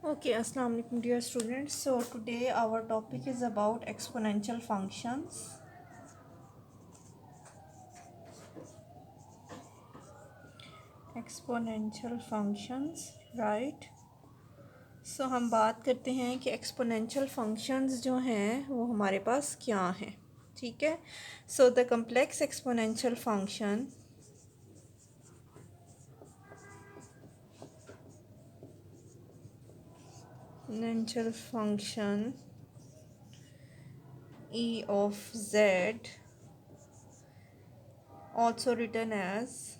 Okay, Assalamu alaikum dear students. So today our topic is about exponential functions. Exponential functions, right? So हम बात करते हैं कि exponential functions जो हैं वो हमारे पास क्या हैं, ठीक है? So the complex exponential function e of z, also written as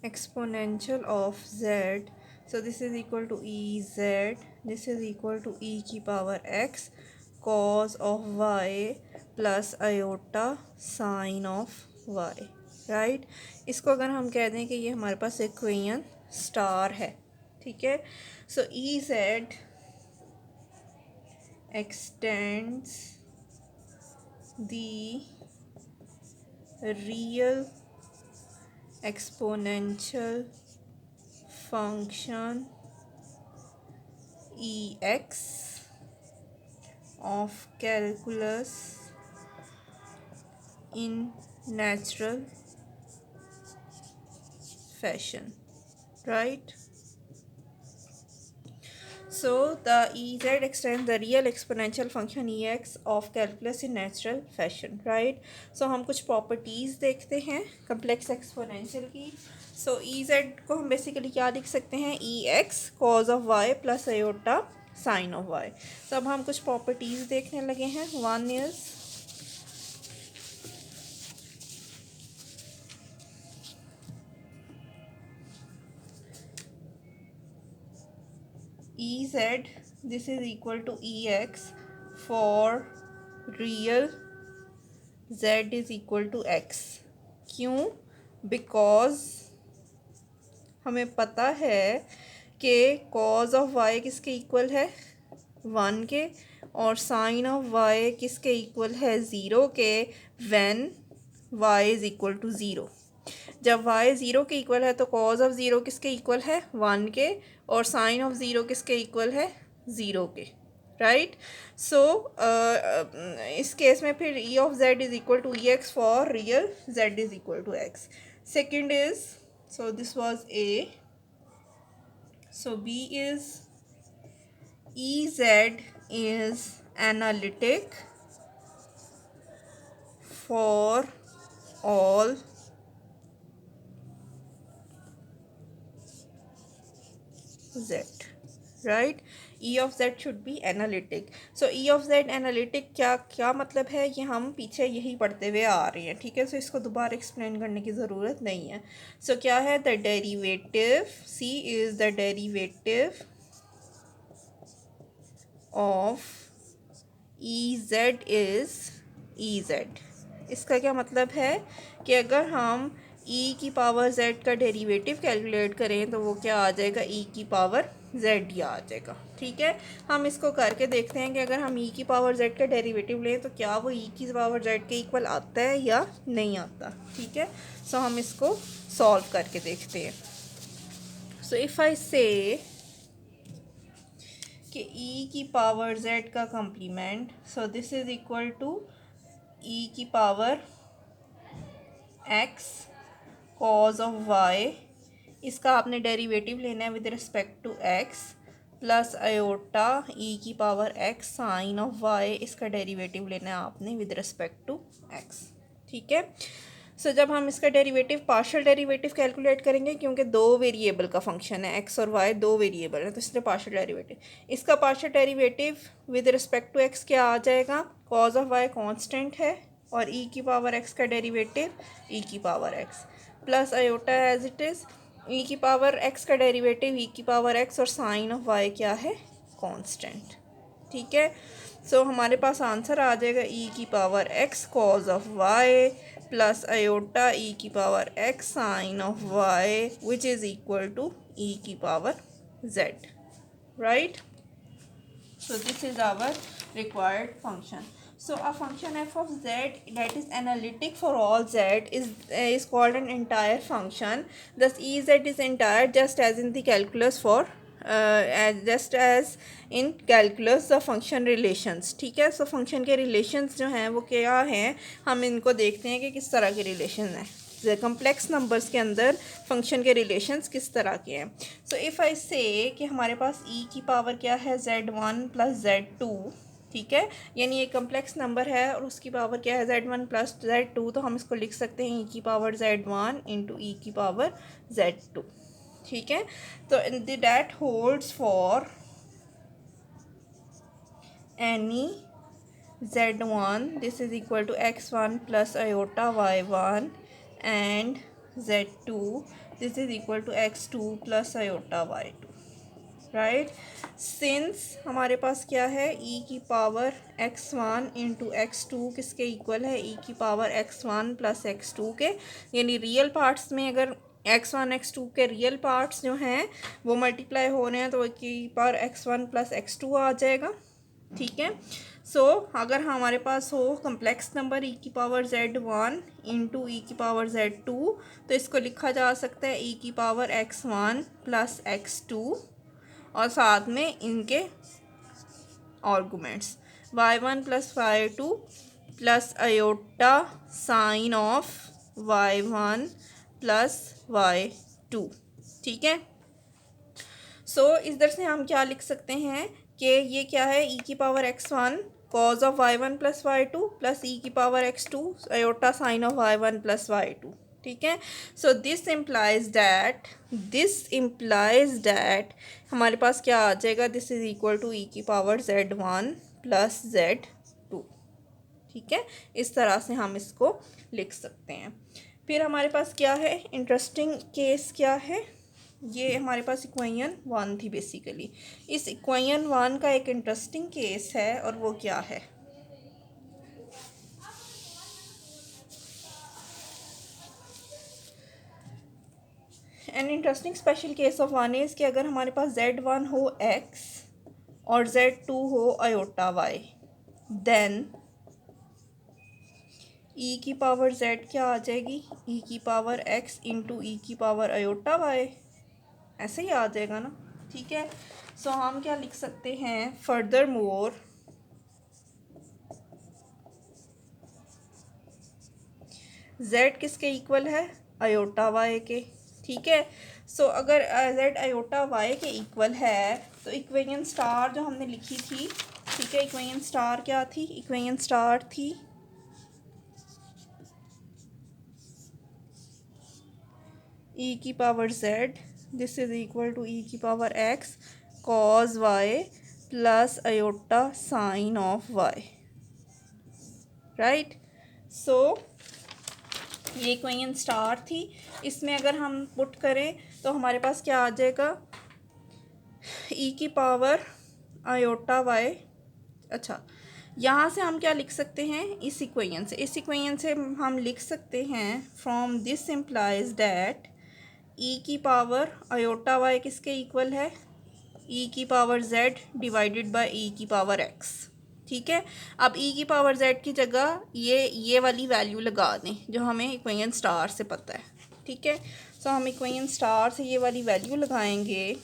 exponential of z. So this is equal to ez, this is equal to e की power x cos of y plus iota sin of y, right? इसको अगर हम कह दें कि ये हमारे पास equation star है, ठीक है? So e z extends the real exponential function ex of calculus in natural fashion, right? So the ez extends the real exponential function ex of calculus in natural fashion, right? So हम कुछ properties देखते हैं complex exponential की. So ez को हम basically क्या लिख सकते हैं? ex cos of y plus iota sin of y. तो अब हम कुछ properties देखने लगे हैं. One is ez, this is equal to ex for real z is equal to x. क्यों? बिकॉज हमें पता है कि कॉज ऑफ वाई किसके इक्वल है? 1 के, और साइन ऑफ वाई किसके इक्वल है? 0 के, when y is equal to 0. जब वाई 0 के इक्वल है तो कॉज ऑफ 0 किसके इक्वल है? 1 के, और साइन ऑफ 0 किसके इक्वल है? 0 के, राइट? सो इस केस में फिर e of z is equal to e x for real z is equal to x. Second is, so this was a. So b is e z is analytic for all z, right? e of z should be analytic. so e of z analytic क्या क्या मतलब है? ये हम पीछे यही पढ़ते हुए आ रहे हैं, ठीक है? सो इसको दोबारा एक्सप्लेन करने की ज़रूरत नहीं है. सो क्या है? The derivative, c is the derivative of E Z is E Z. इसका क्या मतलब है कि अगर हम e की पावर z का डेरिवेटिव कैलकुलेट करें तो वो क्या आ जाएगा? e की पावर z ही आ जाएगा, ठीक है? हम इसको करके देखते हैं कि अगर हम e की पावर z का डेरिवेटिव लें तो क्या वो e की पावर z के इक्वल आता है या नहीं आता, ठीक है? सो हम इसको सॉल्व करके देखते हैं. सो इफ़ आई से कि e की पावर z का complement, so this is equal to e की power x cos of y, इसका आपने डेरिवेटिव लेना है with respect to x, plus iota e की power x sine of y, इसका डेरिवेटिव लेना है आपने विद रिस्पेक्ट टू x, ठीक है? सो जब हम इसका डेरिवेटिव पार्शियल डेरिवेटिव कैलकुलेट करेंगे, क्योंकि दो वेरिएबल का फंक्शन है x और y, दो वेरिएबल है, तो इसलिए पार्शियल डेरिवेटिव, इसका partial derivative with respect to x क्या आ जाएगा? कॉज ऑफ y कांस्टेंट है, और e की पावर x का डेरिवेटिव e की power x, plus iota as it is, e की पावर x का डेरिवेटिव e की पावर x, और साइन ऑफ y क्या है? कांस्टेंट, ठीक है? सो हमारे पास आंसर आ जाएगा e की power x cos of y plus iota e की power x sine of y which is equal to e की power z, right? So this is our required function. So a function f of z that is analytic for all z is called an entire function. Thus Ez is entire, just as in the calculus for just as in calculus the function relations. ठीक है, so function के relations जो हैं वो क्या हैं, हम इनको देखते हैं कि किस तरह के relations हैं. कम्प्लेक्स नंबर्स के अंदर फंक्शन के रिलेशंस किस तरह के हैं. सो इफ़ आई से कि हमारे पास e की पावर क्या है z1 प्लस z2. ठीक है, यानी ये कम्प्लेक्स नंबर है और उसकी पावर क्या है z1 प्लस z2, तो हम इसको लिख सकते हैं e की पावर z1 इंटू ई की पावर z2. ठीक है, तो that holds for any z1 this is equal to x1 plus iota y1 and z2 this is equal to x2 plus iota y2. Right, since हमारे पास क्या है e की power x1 into x2 किसके equal है, e की power x1 plus x2 के, यानी रियल पार्ट्स में अगर x1 x2 के रियल पार्ट्स जो हैं वो मल्टीप्लाई हो रहे हैं तो e की पावर x1 प्लस x2 आ जाएगा. ठीक है, सो अगर हमारे पास हो कम्प्लेक्स नंबर e की पावर z1 इंटू ई की पावर z2, तो इसको लिखा जा सकता है e की पावर x1 प्लस x2 और साथ में इनके arguments y1 plus y2 plus iota sine of y1 plus y2. ठीक है, सो इधर से हम क्या लिख सकते हैं कि ये क्या है e की power x1 cause of y1 plus y2 plus e की power x2 iota sine of y1 plus y2. ठीक है, सो दिस इम्प्लाइज दैट हमारे पास क्या आ जाएगा, this is equal to e की पावर z1 प्लस z2. ठीक है, इस तरह से हम इसको लिख सकते हैं. फिर हमारे पास क्या है, इंटरेस्टिंग केस क्या है, ये हमारे पास इक्वेशन 1 थी बेसिकली. इस इक्वेशन 1 का एक इंटरेस्टिंग केस है और वो क्या है, an interesting special case of 1 is कि अगर हमारे पास z1 हो x और z2 हो आयोटा y, देन e की पावर z क्या आ जाएगी, e की पावर x इंटू ई की पावर आयोटा y, ऐसे ही आ जाएगा ना. ठीक है, सो हम क्या लिख सकते हैं, फर्दर मोर z किसके इक्वल है, आयोटा y के. ठीक है, सो अगर z आयोटा y के इक्वल है तो इक्वेशन स्टार जो हमने लिखी थी, ठीक है, इक्वेशन स्टार क्या थी, इक्वेशन स्टार थी e की power z this is equal to e की power x cos y plus iota sine of y. Right, so ये इक्वेशन स्टार थी, इसमें अगर हम पुट करें तो हमारे पास क्या आ जाएगा, e की पावर आयोटा y. अच्छा, यहाँ से हम क्या लिख सकते हैं, इस इक्वेशन से हम लिख सकते हैं from this implies that e की पावर आयोटा y किसके इक्वल है, e की power z divided by e की पावर x. ठीक है, अब e की पावर z की जगह ये वाली वैल्यू लगा दें जो हमें इक्वेशन स्टार से पता है. ठीक है, सो हम इक्वेशन स्टार से ये वाली वैल्यू लगाएंगे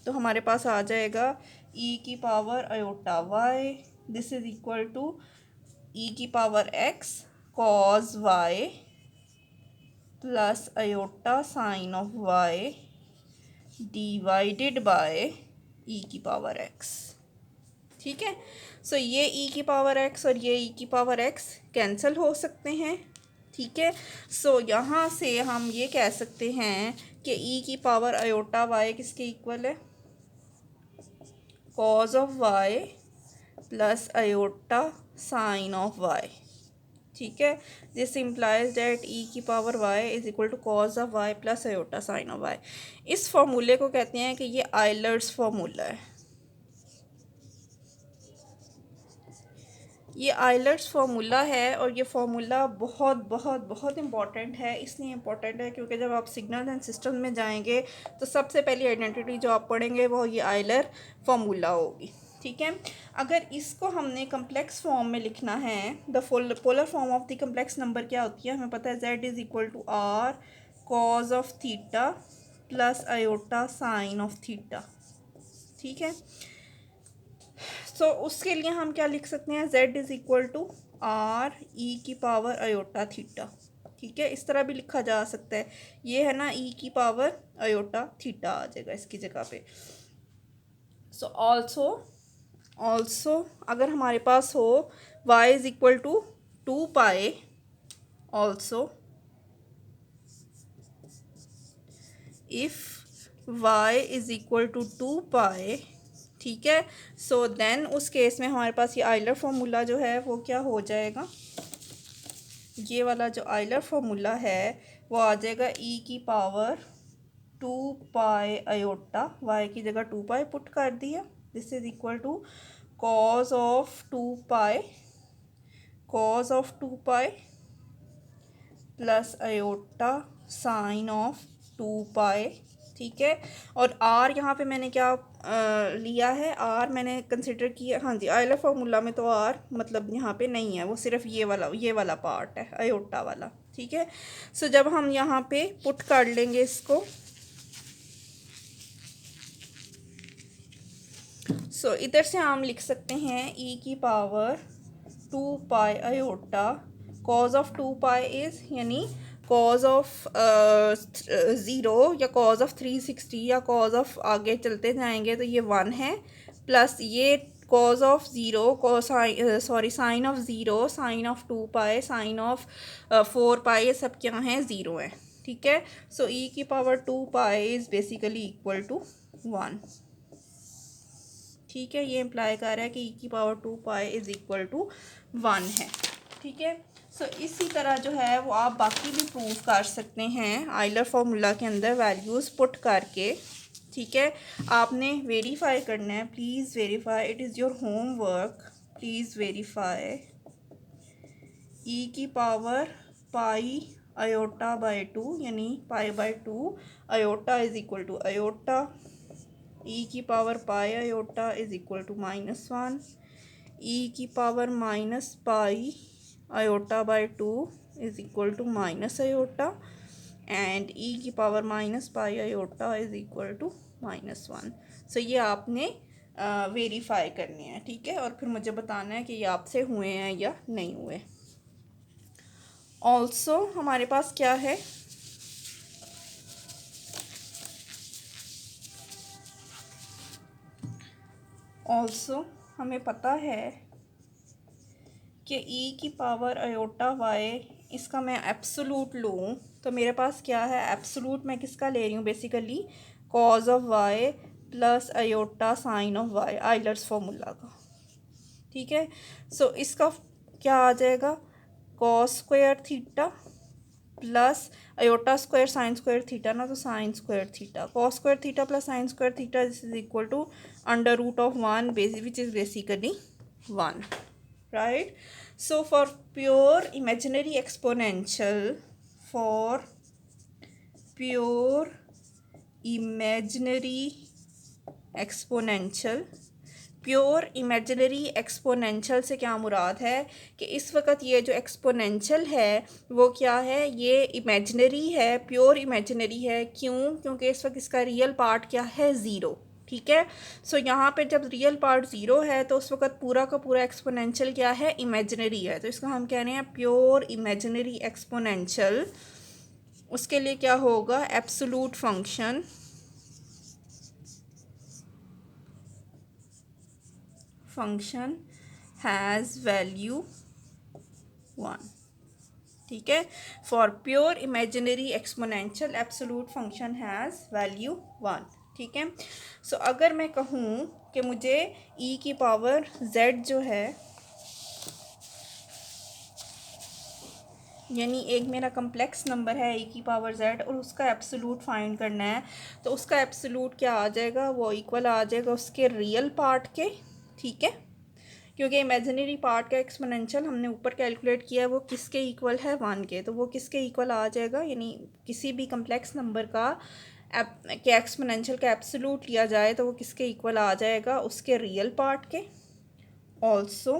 तो हमारे पास आ जाएगा e की power iota y this is equal to e की power x cos y plus iota sine of y divided by e की पावर x. ठीक है, सो ये e की पावर x और ये e की पावर x कैंसिल हो सकते हैं. ठीक है, सो यहाँ से हम ये कह सकते हैं कि e की पावर आयोटा y किसके इक्वल है, cos of y plus iota sine of y. ठीक है, दिस इम्प्लाइज डैट e की power y is equal to cos of y plus iota sine of y. इस फॉर्मूले को कहते हैं कि ये आइलर्स फार्मूला है. ये आइलर्स फार्मूला है और ये फार्मूला बहुत बहुत बहुत इम्पॉर्टेंट है. इसलिए इम्पॉर्टेंट है क्योंकि जब आप सिग्नल एंड सिस्टम में जाएंगे तो सबसे पहली आइडेंटिटी जो आप पढ़ेंगे वो ये आइलर फार्मूला होगी. ठीक है। अगर इसको हमने कम्प्लेक्स फॉर्म में लिखना है, the polar form of the complex number क्या होती है, हमें पता है z is equal to r cos of theta plus iota sine of theta. ठीक है, सो उसके लिए हम क्या लिख सकते हैं, z is equal to r e की पावर आयोटा थीटा। ठीक है, इस तरह भी लिखा जा सकता है, ये है ना ई की पावर आयोटा थीटा आ जाएगा इसकी जगह पे। सो ऑल्सो अगर हमारे पास हो y is equal to 2 pi, also if y is equal to 2 pi, ठीक है, सो देन उस केस में हमारे पास ये आइलर फार्मूला जो है वो क्या हो जाएगा, ये वाला जो आइलर फार्मूला है वो आ जाएगा e की पावर 2 पाई आयोटा, y की जगह 2 पाई पुट कर दिया, this is equal to cos of 2 pi plus iota sine of 2 pi. ठीक है, और r यहाँ पे मैंने क्या लिया है, r मैंने कंसिडर किया, हाँ जी, आइलर फार्मूला में तो r मतलब यहाँ पे नहीं है, वो सिर्फ ये वाला पार्ट है आयोटा वाला। ठीक है, सो जब हम यहाँ पे पुट कर लेंगे इसको, सो इधर से हम लिख सकते हैं e की power 2 pi iota, cause of 2 pi is यानी कॉज ऑफ 0 या कॉज ऑफ 360 या कॉज ऑफ आगे चलते जाएंगे तो ये 1 है, प्लस ये cos of 0 sine of 0, sine of 2 pi, sine of 4 pi, ये सब क्या हैं, 0 हैं। ठीक है, सो e की power 2 pi is basically equal to 1। ठीक है, ये इम्प्लाई कर रहा है कि e की power 2 pi is equal to 1 है। ठीक है, सो इसी तरह जो है वो आप बाकी भी प्रूव कर सकते हैं आइलर फार्मूला के अंदर वैल्यूज़ पुट करके। ठीक है, आपने वेरीफाई करना है, please verify, it is your homework, please verify e की पावर पाई आयोटा बाई 2 यानी pi by 2 iota is equal to iota, e की power pi iota is equal to -1, e की power minus pi iota by 2 is equal to minus iota, and e की power minus pi iota is equal to -1। So ये आपने verify करने हैं। ठीक है, और फिर मुझे बताना है कि ये आपसे हुए हैं या नहीं हुए। ऑल्सो हमारे पास क्या है, ऑल्सो हमें पता है कि e की पावर आयोटा y, इसका मैं एब्सोलूट लूँ तो मेरे पास क्या है, एब्सोलूट मैं किसका ले रही हूँ, basically cos of y plus iota sine of y, Euler's formula का। ठीक है, सो इसका क्या आ जाएगा, cos square theta plus iota square sine square theta ना, तो sine square theta, cos square theta plus sine square theta, this is equal to under root of 1 which is basically 1, right? So for pure imaginary exponential, for pure imaginary exponential, pure imaginary exponential से क्या मुराद है कि इस वक्त ये जो exponential है वो क्या है, ये इमेजिनरी है, प्योर इमेजिनरी है। क्यों? क्योंकि इस वक्त इसका रियल पार्ट क्या है, ज़ीरो। ठीक है, सो यहाँ पे जब रियल पार्ट ज़ीरो है तो उस वक्त पूरा का पूरा एक्सपोनेंशियल क्या है, इमेजिनरी है, तो इसका हम कह रहे हैं प्योर इमेजिनरी एक्सपोनेंशियल। उसके लिए क्या होगा, एब्सोलूट फंक्शन हैज़ वैल्यू 1। ठीक है, for pure imaginary exponential absolute function has value 1। ठीक है, सो अगर मैं कहूँ कि मुझे e की पावर z जो है, यानी एक मेरा कम्प्लेक्स नंबर है e की पावर z और उसका एब्सोलूट फाइंड करना है, तो उसका एब्सोलूट क्या आ जाएगा, वो इक्वल आ जाएगा उसके रियल पार्ट के। ठीक है, क्योंकि इमेजिनरी पार्ट का एक्सपोनेंशियल हमने ऊपर कैलकुलेट किया है, वो किसके इक्वल है, 1 के, तो वो किसके इक्वल आ जाएगा, यानी किसी भी कम्प्लेक्स नंबर का कि एक्सपोनेंशियल का एब्सोल्यूट लिया जाए तो वो किसके इक्वल आ जाएगा, उसके रियल पार्ट के। Also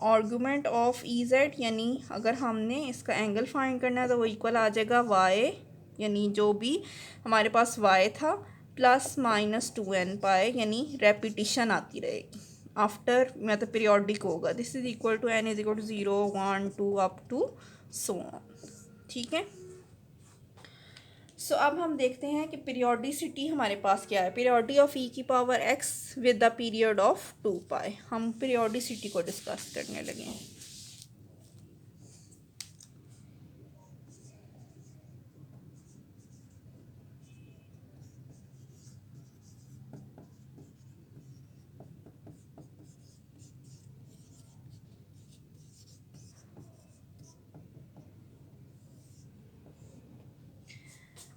argument of E Z, यानी अगर हमने इसका एंगल फाइंड करना है तो वो इक्वल आ जाएगा वाई, यानी जो भी हमारे पास वाई था प्लस माइनस 2n पाई, यानी रेपिटिशन आती रहेगी आफ्टर, मतलब पीरियोडिक होगा। This is equal to n is equal to 0 1 2 up to so on. ठीक है। सो अब हम देखते हैं कि पीरियोडिसिटी हमारे पास क्या है। पीरियोडिटी ऑफ ई की power x with the period of 2 पाई। हम पीरियोडिसिटी को डिस्कस करने लगे हैं।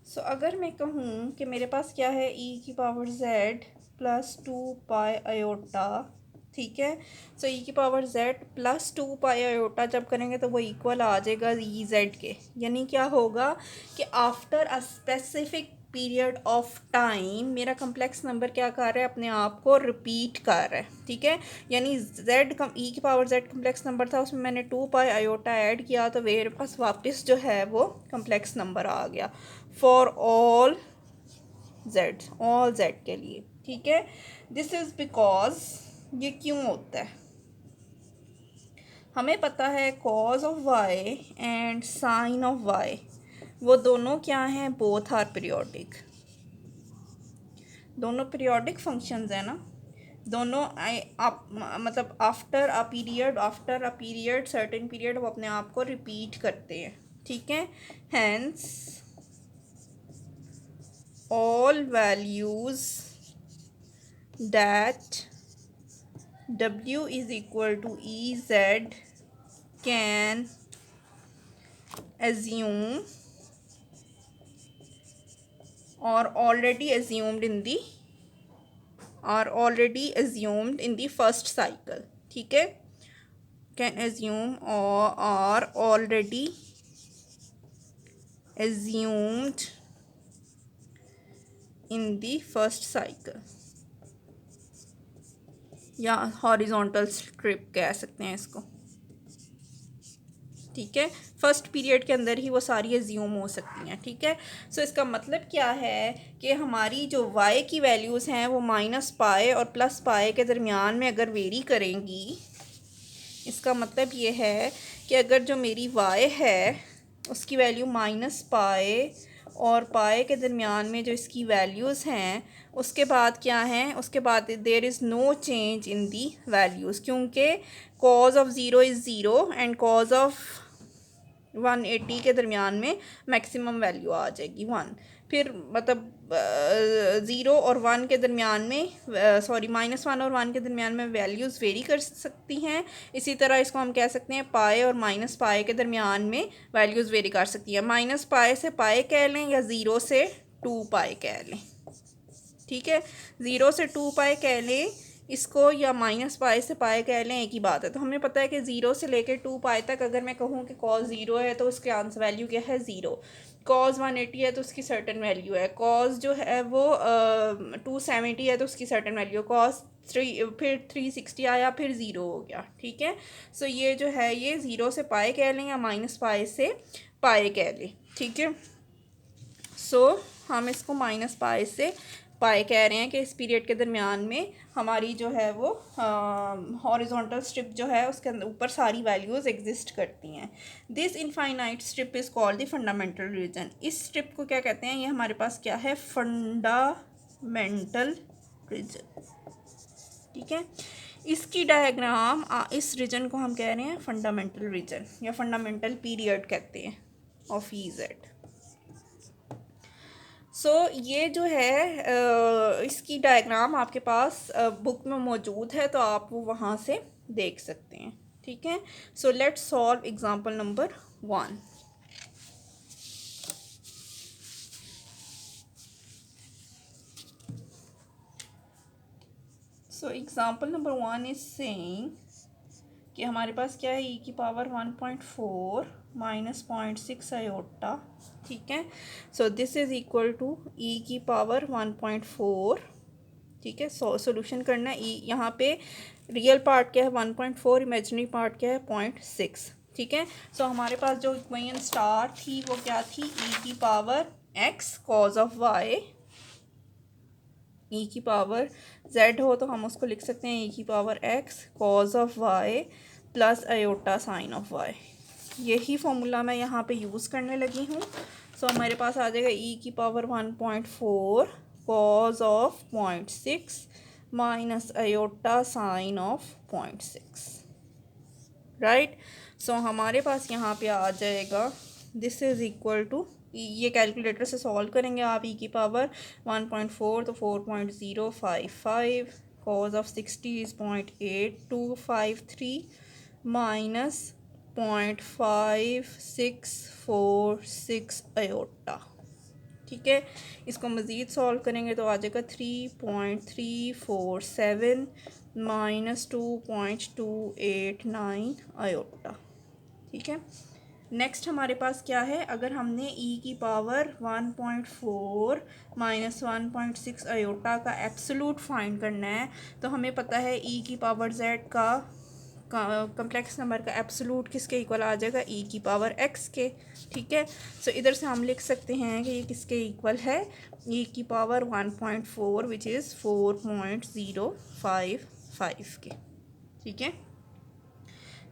सो अगर मैं कहूँ कि मेरे पास क्या है, ई की पावर जेड प्लस 2 पाई आयोटा। ठीक है। सो ई की पावर जेड प्लस 2 पाई आयोटा जब करेंगे तो वो इक्वल आ जाएगा ई जेड के। यानी क्या होगा कि after a specific period of time मेरा कम्प्लेक्स नंबर क्या कर रहा है, अपने आप को रिपीट कर रहा है। ठीक है। यानी जेड ई की पावर जेड कम्प्लेक्स नंबर था, उसमें मैंने 2 पाई आयोटा ऐड किया तो मेरे पास वापस जो है वो कम्प्लेक्स नंबर आ गया for all Z, all Z के लिए। ठीक है। दिस इज़ बिकॉज, ये क्यों होता है, हमें पता है cos of y and sine of y वो दोनों क्या हैं, बोथ आर पीरियोडिक। दोनों पीरियोडिक फंक्शंस हैं ना, दोनों मतलब after a period certain period वो अपने आप को रिपीट करते हैं। ठीक है। Hence all values that w is equal to ez can assume or already assumed in the first cycle। ठीक है। can assume or are already assumed in the first cycle, या हॉरिजॉन्टल स्ट्रिप कह सकते हैं इसको। ठीक है। फर्स्ट पीरियड के अंदर ही वो सारी एज्यूम हो सकती हैं। ठीक है। सो इसका मतलब क्या है कि हमारी जो वाई की वैल्यूज़ हैं वो माइनस पाए और प्लस पाए के दरमियान में अगर वेरी करेंगी, इसका मतलब ये है कि अगर जो मेरी वाई है उसकी वैल्यू माइनस पाए और पाए के दरमियान में जो इसकी वैल्यूज़ हैं, उसके बाद क्या है, उसके बाद there is no change in the values, क्योंकि cos of zero is zero and cos of 180 के दरमियान में मैक्सिमम वैल्यू आ जाएगी 1। फिर मतलब 0 और 1 के दरमियान में, सॉरी -1 और 1 के दरमियान में वैल्यूज़ वेरी कर सकती हैं। इसी तरह इसको हम कह सकते हैं पाए और माइनस पाए के दरमियान में वैल्यूज़ वेरी कर सकती हैं। माइनस पाए से पाए कह लें या 0 से 2 पाए कह लें। ठीक है। 0 से 2 पाए कह लें इसको या माइनस पाए से पाए कह लें, एक ही बात है। तो हमें पता है कि 0 से लेकर 2 पाए तक अगर मैं कहूँ कि कॉज 0 है तो उसके आंसर वैल्यू क्या है, 0। कॉज 180 है तो उसकी सर्टन वैल्यू है। कॉज जो है वो 270 है तो उसकी सर्टन वैल्यू है। कॉज 3, फिर 360 आया, फिर 0 हो गया। ठीक है। सो ये जो है ये 0 से पाए कह लें या माइनस पाए से पाए कह लें। ठीक है। सो हम इसको माइनस पाए से पाए कह रहे हैं कि इस पीरियड के दरमियान में हमारी जो है वो हॉरिजॉन्टल स्ट्रिप जो है उसके अंदर ऊपर सारी वैल्यूज़ एग्जिस्ट करती हैं। This infinite strip is called the fundamental region. इस स्ट्रिप को क्या कहते हैं, ये हमारे पास क्या है, फंडामेंटल रीजन। ठीक है। इसकी डायग्राम, इस रीजन को हम कह रहे हैं फंडामेंटल रीजन या फंडामेंटल पीरियड कहते हैं ऑफ ई जेड। सो ये जो है इसकी डायग्राम आपके पास बुक में मौजूद है तो आप वो वहाँ से देख सकते हैं। ठीक है। So let's solve example number 1। So example number 1 is saying कि हमारे पास क्या है, ई की पावर 1.4 माइनस 0.6 आयोटा, ठीक है। So this is equal to e की पावर 1.4, ठीक है। सोल्यूशन करना है। ई यहाँ पे रियल पार्ट क्या है 1.4, इमेजिनरी पार्ट क्या है 0.6, ठीक है। सो हमारे पास जो इक्वेशन स्टार थी वो क्या थी, ई की power x cos of y, e की पावर जेड हो तो हम उसको लिख सकते हैं ई की power x cos of y plus iota sine of y. यही फॉर्मूला मैं यहाँ पे यूज़ करने लगी हूँ। सो हमारे पास आ जाएगा ई की power 1.4 cos of 0.6 minus iota sine of 0.6, right. So हमारे पास यहाँ पे आ जाएगा दिस इज़ इक्वल टू, ये कैलकुलेटर से सॉल्व करेंगे आप, ई की पावर 1.4 तो 4.055 cos of 60 is 0.8253 minus 0.5646 iota, ठीक है। इसको मज़ीद सॉल्व करेंगे तो आ जाएगा 3.347 माइनस 2.289 आयोटा, ठीक है। नेक्स्ट हमारे पास क्या है, अगर हमने ई की पावर 1.4 माइनस 1.6 आयोटा का एब्सोल्यूट फाइंड करना है तो हमें पता है ई की पावर जेड का कम्प्लेक्स नंबर का एब्सोल्यूट किसके इक्वल आ जाएगा, ई की पावर एक्स के, ठीक है। सो इधर से हम लिख सकते हैं कि ये किसके इक्वल है, ई की पावर 1.4 विच इज़ 4.055 के, ठीक है।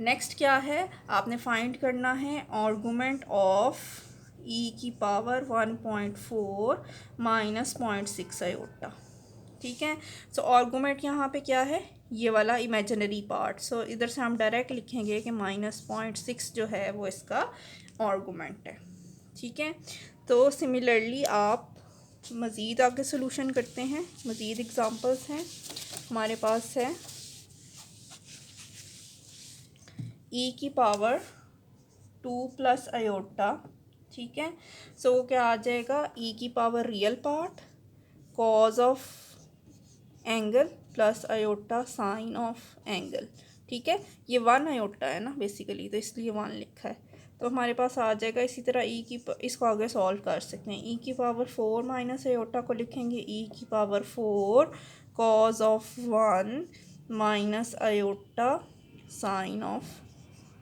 नेक्स्ट क्या है, आपने फाइंड करना है आर्गुमेंट ऑफ ई की पावर 1.4 माइनस 0.6 आयोटा, ठीक है। सो आर्गुमेंट यहाँ पे क्या है, ये वाला इमेजिनरी पार्ट। सो इधर से हम डायरेक्ट लिखेंगे कि माइनस 0.6 जो है वो इसका आर्गुमेंट है, ठीक है। तो सिमिलरली आप मज़ीद आगे सोल्यूशन करते हैं, मज़ीद एग्जांपल्स हैं हमारे पास है ई की पावर 2 प्लस आयोटा, ठीक है। सो क्या आ जाएगा, ई की power real part cause of angle plus iota sine of angle, ठीक है। ये 1 आयोटा है ना बेसिकली, तो इसलिए 1 लिखा है। तो हमारे पास आ जाएगा इसी तरह ई की, इसको आगे सॉल्व कर सकते हैं। ई की पावर 4 माइनस आयोटा को लिखेंगे ई की power 4 cause of 1 minus iota sine of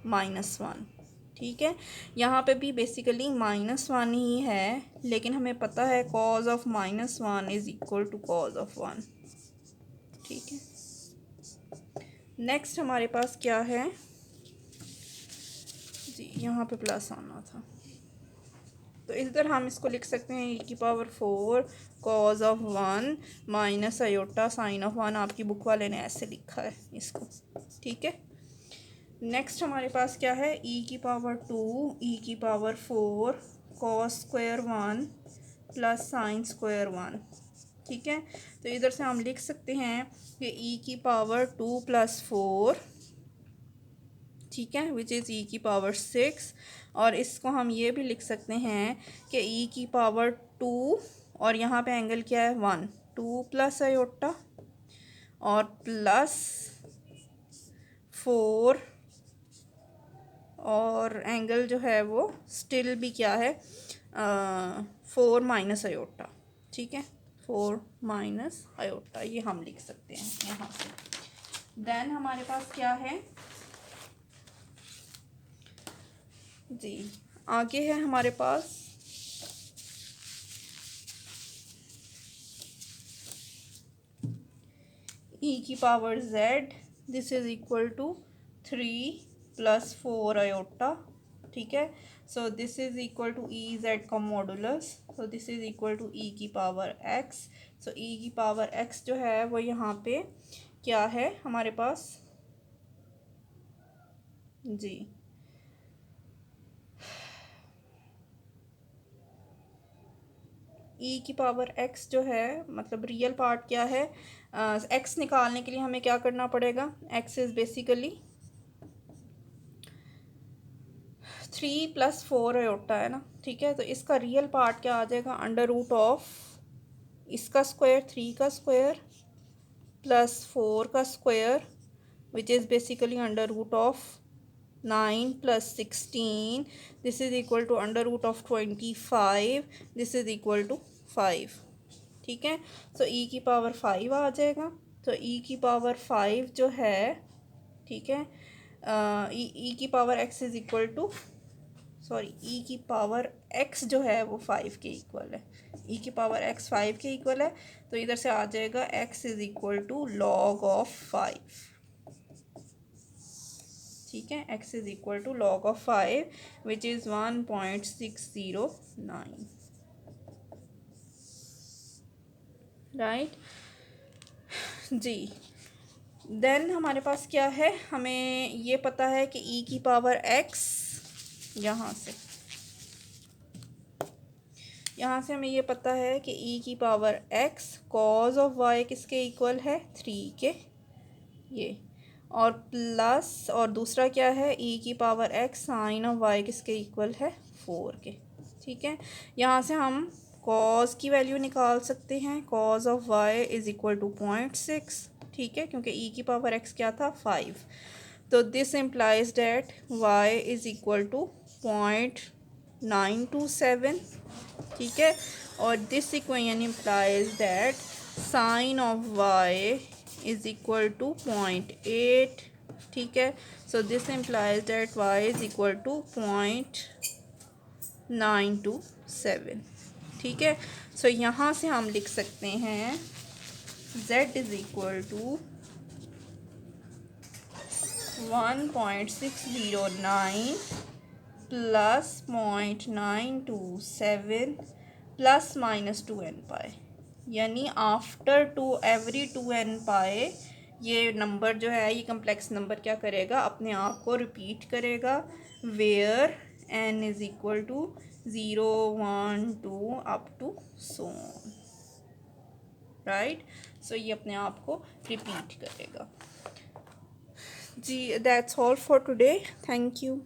-1, ठीक है। यहाँ पे भी बेसिकली -1 ही है, लेकिन हमें पता है cos of -1 is equal to cos of 1, ठीक है। नेक्स्ट हमारे पास क्या है जी, यहाँ पे प्लस आना था तो इधर हम इसको लिख सकते हैं ई की power 4 cause of 1 minus iota sine of 1, आपकी बुक वाले ने ऐसे लिखा है इसको, ठीक है। नेक्स्ट हमारे पास क्या है, ई की पावर 2 ई की power 4 cos square 1 plus sine square 1, ठीक है। तो इधर से हम लिख सकते हैं कि ई की पावर 2 प्लस 4, ठीक है, विच इज़ ई की पावर 6, और इसको हम ये भी लिख सकते हैं कि ई की पावर 2 और यहाँ पे एंगल क्या है 1, 2 प्लस आयोटा और प्लस 4 और एंगल जो है वो स्टिल भी क्या है 4 माइनस आयोटा, ठीक है, 4 माइनस आयोटा, ये हम लिख सकते हैं यहाँ से। देन हमारे पास क्या है जी, आगे है हमारे पास ई की power z, this is equal to 3 plus 4 iota, ठीक है। So this is equal to e z का modulus, so this is equal to e की पावर एक्स। सो ई की पावर एक्स जो है वो यहाँ पे क्या है हमारे पास जी, ई की पावर एक्स जो है मतलब रियल पार्ट क्या है, एक्स निकालने के लिए हमें क्या करना पड़ेगा, x is basically 3 plus 4 iota है ना, ठीक है। तो इसका रियल पार्ट क्या आ जाएगा, अंडर रूट ऑफ इसका स्क्वायर 3 का स्क्वायर प्लस 4 का square which is basically under root of 9 plus 16. This is equal to under root of 25. This is equal to 5. ठीक है, so e की पावर 5 आ जाएगा. तो e की पावर 5 जो है, ठीक है, e की power x is equal to, sorry, e की पावर x जो है वो 5 के इक्वल है. e की पावर x 5 के इक्वल है, तो इधर से आ जाएगा x is equal to log of 5. ठीक है, x is equal to log of 5 which is 1.609. Right जी. देन हमारे पास क्या है, हमें ये पता है कि e की पावर x, यहाँ से हमें ये पता है कि e की power x cos of y किसके इक्वल है, 3 के, ये, और प्लस, और दूसरा क्या है, e की power x sine of y किसके इक्वल है, 4 के. ठीक है, यहाँ से हम cos की वैल्यू निकाल सकते हैं. cos of y is equal to 0.6. ठीक है, क्योंकि e की पावर x क्या था, 5. तो this implies that y is equal to 0.927. ठीक है, और this equation implies that sine of y is equal to 0.8. ठीक है, so this implies that y is equal to 0.927. ठीक है, सो यहाँ से हम लिख सकते हैं z is equal to 1.609 plus 0.927 plus minus 2n pi, यानी आफ्टर एवरी 2n पाए ये नंबर जो है, ये कम्प्लेक्स नंबर क्या करेगा, अपने आप को रिपीट करेगा, where n is equal to 0, 1, 2 up to so on. Right, so ये अपने आप को रिपीट करेगा. जी, that's all for today. Thank you.